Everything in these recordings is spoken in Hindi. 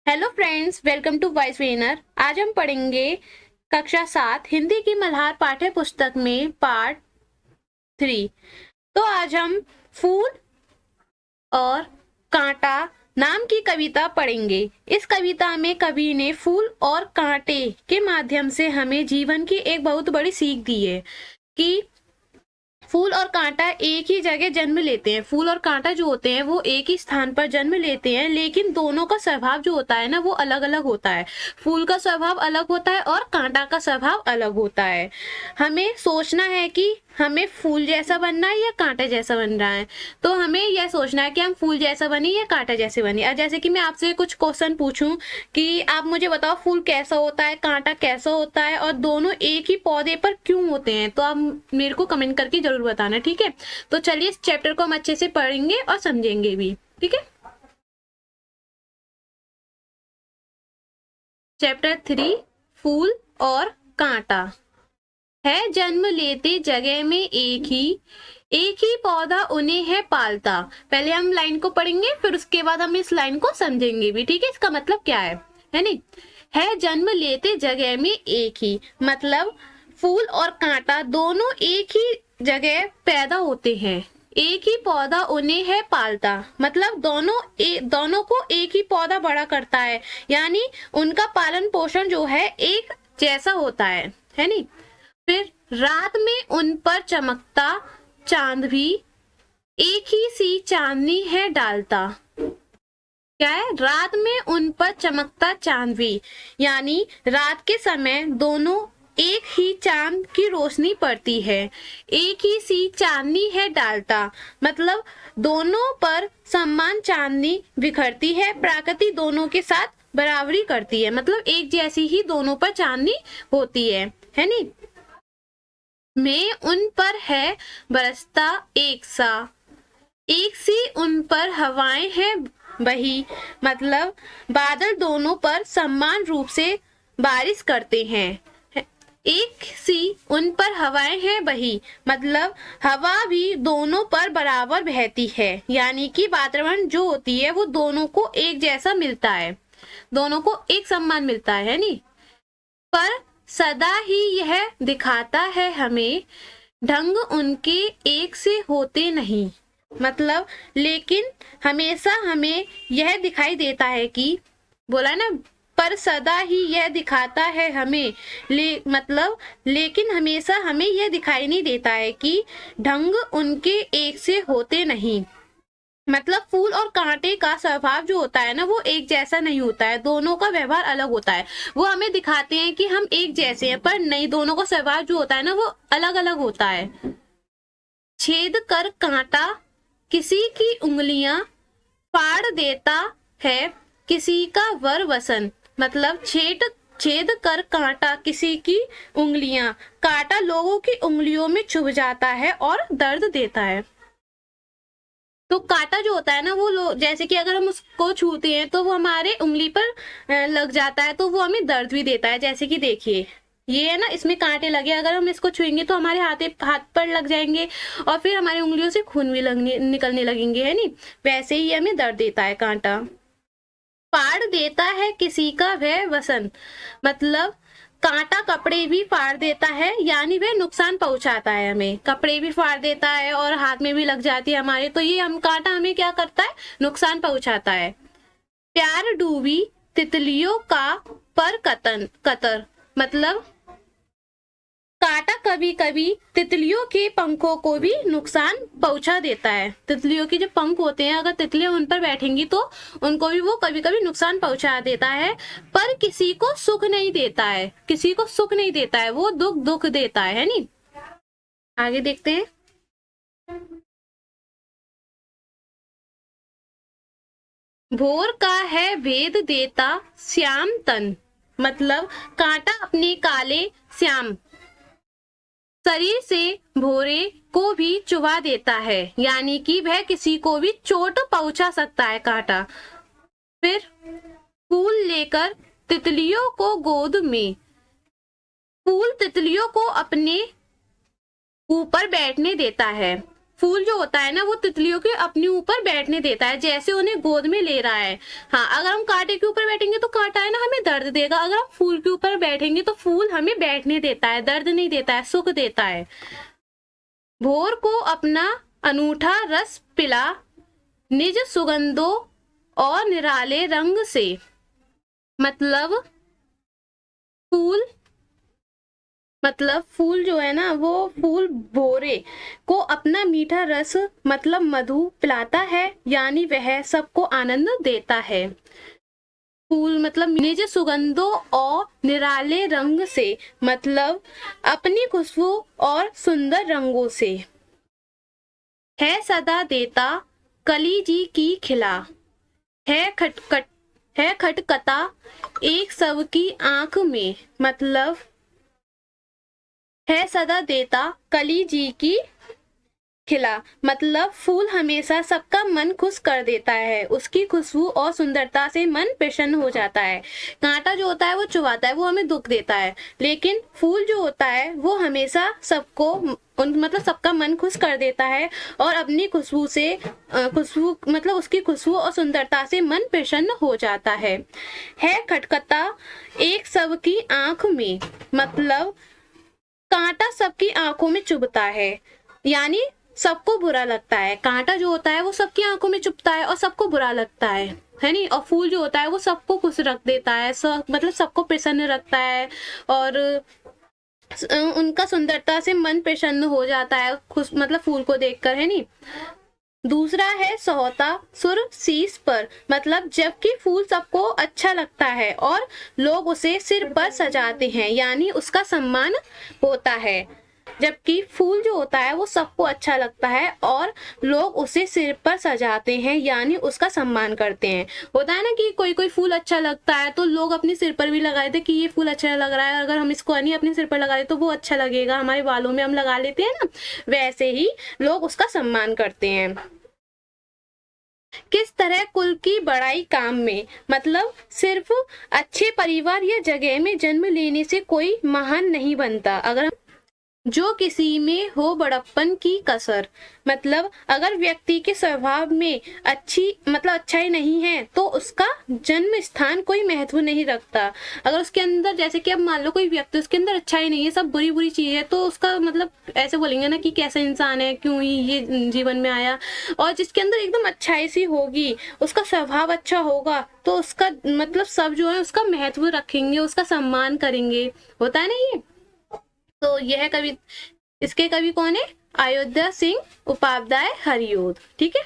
Hello friends, welcome to voice trainer. आज हम पढ़ेंगे कक्षा 7 हिंदी की मल्हार पाठ्य पुस्तक में पार्ट 3। तो आज हम फूल और कांटा नाम की कविता पढ़ेंगे। इस कविता में कवि ने फूल और कांटे के माध्यम से हमें जीवन की एक बहुत बड़ी सीख दी है कि फूल और कांटा एक ही जगह जन्म लेते हैं। फूल और कांटा जो होते हैं वो एक ही स्थान पर जन्म लेते हैं, लेकिन दोनों का स्वभाव जो होता है ना वो अलग अलग होता है। फूल का स्वभाव अलग होता है और कांटा का स्वभाव अलग होता है। हमें सोचना है कि हमें फूल जैसा बनना है या कांटे जैसा बनना है। तो हमें यह सोचना है कि हम फूल जैसा बने या कांटा जैसे बने। और जैसे कि मैं आपसे कुछ क्वेश्चन पूछूं कि आप मुझे बताओ फूल कैसा होता है, कांटा कैसा होता है और दोनों एक ही पौधे पर क्यों होते हैं, तो आप मेरे को कमेंट करके जरूर बताना, ठीक है। तो चलिए इस चैप्टर को हम अच्छे से पढ़ेंगे और समझेंगे भी, ठीक है। चैप्टर 3 फूल और कांटा। है जन्म लेते जगह में एक ही पौधा उन्हें है पालता। पहले हम लाइन को पढ़ेंगे, फिर उसके बाद हम इस लाइन को समझेंगे भी, ठीक है। इसका मतलब क्या है नहीं। है जन्म लेते जगह में एक ही, मतलब फूल और कांटा दोनों एक ही जगह पैदा होते हैं। एक ही पौधा उन्हें है पालता, मतलब दोनों को एक ही पौधा बड़ा करता है, यानी उनका पालन पोषण जो है एक जैसा होता है नहीं। फिर रात में उन पर चमकता चांद भी एक ही सी चांदनी है डालता। क्या है? रात में उन पर चमकता चांद भी, यानी रात के समय दोनों एक ही चांद की रोशनी पड़ती है। एक ही सी चांदनी है डालता, मतलब दोनों पर समान चांदनी बिखरती है। प्रकृति दोनों के साथ बराबरी करती है, मतलब एक जैसी ही दोनों पर चांदनी होती है नहीं। में उन पर है बरसता एक सी उन पर हवाएं हैं बही, मतलब बादल दोनों पर समान रूप से बारिश करते हैं। एक सी उन पर हवाएं हैं बही, मतलब हवा भी दोनों पर बराबर बहती है, यानी कि वातावरण जो होती है वो दोनों को एक जैसा मिलता है, दोनों को एक समान मिलता है नहीं। पर सदा ही यह दिखाता है हमें ढंग उनके एक से होते नहीं, मतलब लेकिन हमेशा हमें यह दिखाई देता है कि, बोला ना, पर सदा ही यह दिखाता है हमें मतलब लेकिन हमेशा हमें यह दिखाई नहीं देता है कि ढंग उनके एक से होते नहीं, मतलब फूल और कांटे का स्वभाव जो होता है ना वो एक जैसा नहीं होता है, दोनों का व्यवहार अलग होता है। वो हमें दिखाते हैं कि हम एक जैसे हैं, पर नहीं, दोनों का स्वभाव जो होता है ना वो अलग अलग होता है। छेद कर कांटा किसी की उंगलियां फाड़ देता है किसी का वर वसन, मतलब छेद कर कांटा किसी की उंगलियां, कांटा लोगों की उंगलियों में चुभ जाता है और दर्द देता है। तो कांटा जो होता है ना वो जैसे कि अगर हम उसको छूते हैं तो वो हमारे उंगली पर लग जाता है, तो वो हमें दर्द भी देता है। जैसे कि देखिए ये है ना, इसमें कांटे लगे, अगर हम इसको छुएंगे तो हमारे हाथ पर लग जाएंगे और फिर हमारी उंगलियों से खून भी निकलने लगेंगे, है नहीं। वैसे ही हमें दर्द देता है कांटा। फाड़ देता है किसी का वह वसन, मतलब कांटा कपड़े भी फाड़ देता है, यानी वह नुकसान पहुंचाता है हमें। कपड़े भी फाड़ देता है और हाथ में भी लग जाती है हमारे, तो ये हम कांटा हमें क्या करता है, नुकसान पहुंचाता है। प्यार डूबी तितलियों का पर कतर, मतलब कांटा कभी कभी तितलियों के पंखों को भी नुकसान पहुंचा देता है। तितलियों के जो पंख होते हैं, अगर तितलियां उन पर बैठेंगी तो उनको भी वो कभी कभी नुकसान पहुंचा देता है, पर किसी को सुख नहीं देता है, किसी को सुख नहीं देता है, वो दुख देता है नहीं। आगे देखते हैं। भोर का है भेद देता श्याम तन, मतलब कांटा अपने काले श्याम शरीर से भोरे को भी चुभा देता है, यानी कि वह किसी को भी चोट पहुंचा सकता है कांटा। फिर फूल लेकर तितलियों को गोद में, फूल तितलियों को अपने ऊपर बैठने देता है। फूल जो होता है ना वो तितलियों के अपने ऊपर बैठने देता है, जैसे उन्हें गोद में ले रहा है। हाँ, अगर हम कांटे के ऊपर बैठेंगे तो कांटा है ना हमें दर्द देगा, अगर हम फूल के ऊपर बैठेंगे तो फूल हमें बैठने देता है, दर्द नहीं देता है, सुख देता है। भोर को अपना अनूठा रस पिला, निज सुगंधों और निराले रंग से। मतलब फूल जो है ना, वो फूल भोरे को अपना मीठा रस मतलब मधु पिलाता है, यानी वह सबको आनंद देता है। फूल मतलब निज सुगंधों और निराले रंग से, मतलब अपनी खुशबू और सुंदर रंगों से। है सदा देता कली जी की खिला, है खटकता एक सबकी आंख में। मतलब है सदा देता कली जी की खिला, मतलब फूल हमेशा सबका मन खुश कर देता है, उसकी खुशबू और सुंदरता से मन प्रसन्न हो जाता है। कांटा जो होता है वो चुभाता है, वो हमें दुख देता है, लेकिन फूल जो होता है वो हमेशा सबको मतलब सबका मन खुश कर देता है, और अपनी खुशबू मतलब उसकी खुशबू और सुंदरता से मन प्रसन्न हो जाता है खटखटा एक सबकी आंख में, मतलब कांटा सबकी आंखों में चुभता है, यानी सबको बुरा लगता है। कांटा जो होता है वो सबकी आंखों में चुभता है और सबको बुरा लगता है नहीं। और फूल जो होता है वो सबको खुश रख देता है, मतलब सबको प्रसन्न रखता है, और उनका सुंदरता से मन प्रसन्न हो जाता है खुश, मतलब फूल को देखकर, है नहीं। दूसरा है सोहता सुर शीश पर, मतलब जबकि फूल सबको अच्छा लगता है और लोग उसे सिर पर सजाते हैं, यानी उसका सम्मान होता है। जबकि फूल जो होता है वो सबको अच्छा लगता है और लोग उसे सिर पर सजाते हैं, यानी उसका सम्मान करते हैं। होता है ना कि कोई कोई फूल अच्छा लगता है तो लोग अपने सिर पर भी लगा देते हैं कि ये फूल अच्छा लग रहा है, अगर हम इसको नहीं अपने सिर पर लगा दे तो वो अच्छा लगेगा, हमारे बालों में हम लगा लेते हैं ना, वैसे ही लोग उसका सम्मान करते हैं। किस तरह कुल की बड़ाई काम में, मतलब सिर्फ अच्छे परिवार या जगह में जन्म लेने से कोई महान नहीं बनता, अगर जो किसी में हो बड़प्पन की कसर, मतलब अगर व्यक्ति के स्वभाव में अच्छाई नहीं है तो उसका जन्म स्थान कोई महत्व नहीं रखता। अगर उसके अंदर, जैसे कि अब मान लो कोई व्यक्ति उसके अंदर अच्छाई नहीं है, सब बुरी बुरी चीज है, तो उसका मतलब ऐसे बोलेंगे ना कि कैसा इंसान है, क्यों ही ये जीवन में आया। और जिसके अंदर एकदम अच्छाई सी होगी, उसका स्वभाव अच्छा होगा, तो उसका मतलब सब जो है उसका महत्व रखेंगे, उसका सम्मान करेंगे। होता है ना ये। तो यह कवि, इसके कवि कौन है? अयोध्या सिंह उपाध्याय हरिऔध। ठीक है,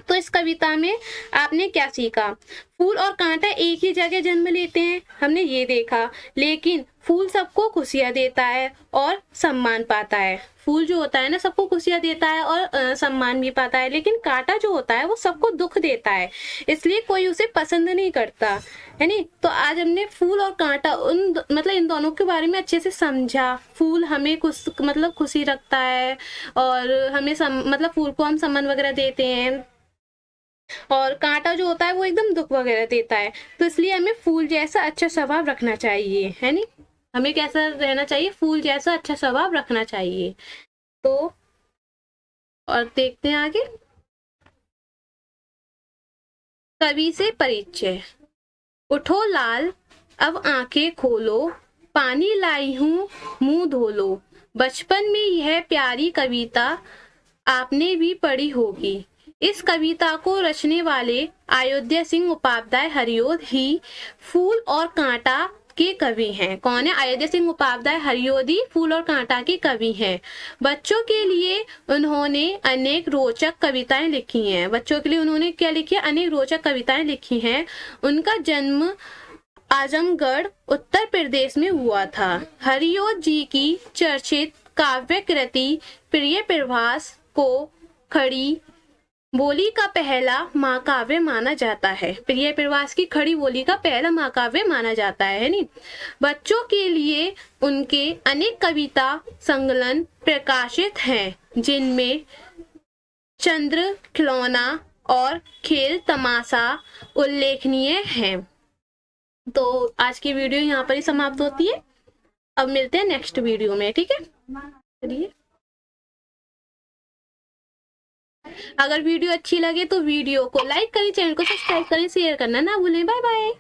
तो इस कविता में आपने क्या सीखा? फूल और कांटा एक ही जगह जन्म लेते हैं, हमने ये देखा, लेकिन फूल सबको खुशियां देता है और सम्मान पाता है। फूल जो होता है ना सबको खुशियां देता है और सम्मान भी पाता है, लेकिन कांटा जो होता है वो सबको दुख देता है, इसलिए कोई उसे पसंद नहीं करता, है नहीं। तो आज हमने फूल और कांटा मतलब इन दोनों के बारे में अच्छे से समझा। फूल हमें मतलब खुशी रखता है, और हमें मतलब फूल को हम सम्मान वगैरह देते हैं, और कांटा जो होता है वो एकदम दुख वगैरह देता है। तो इसलिए हमें फूल जैसा अच्छा स्वभाव रखना चाहिए, है नहीं। हमें कैसा रहना चाहिए? फूल जैसा अच्छा स्वभाव रखना चाहिए। तो और देखते हैं आगे। कवि से परिचय। उठो लाल अब आंखें खोलो, पानी लाई हूँ मुंह धो लो। बचपन में यह प्यारी कविता आपने भी पढ़ी होगी। इस कविता को रचने वाले अयोध्या सिंह उपाध्याय हरिऔध ही फूल और कांटा के कवि हैं। कौन है? अयोध्या सिंह उपाध्याय हरिऔध ही फूल और कांटा के कवि हैं। बच्चों के लिए उन्होंने अनेक रोचक कविताएं लिखी हैं। बच्चों के लिए उन्होंने क्या लिखी है? अनेक रोचक कविताएं लिखी हैं। उनका जन्म आजमगढ़ उत्तर प्रदेश में हुआ था। हरिऔध जी की चर्चित काव्य कृति प्रिय प्रभास को खड़ी बोली का पहला महाकाव्य माना जाता है। प्रिय प्रवास की खड़ी बोली का पहला महाकाव्य माना जाता है नहीं। बच्चों के लिए उनके अनेक कविता संकलन प्रकाशित हैं, जिनमें चंद्र खिलौना और खेल तमाशा उल्लेखनीय हैं। तो आज की वीडियो यहाँ पर ही समाप्त होती है। अब मिलते हैं नेक्स्ट वीडियो में। ठीक है, चलिए। अगर वीडियो अच्छी लगे तो वीडियो को लाइक करें, चैनल को सब्सक्राइब करें, शेयर करना ना भूलें। Bye bye.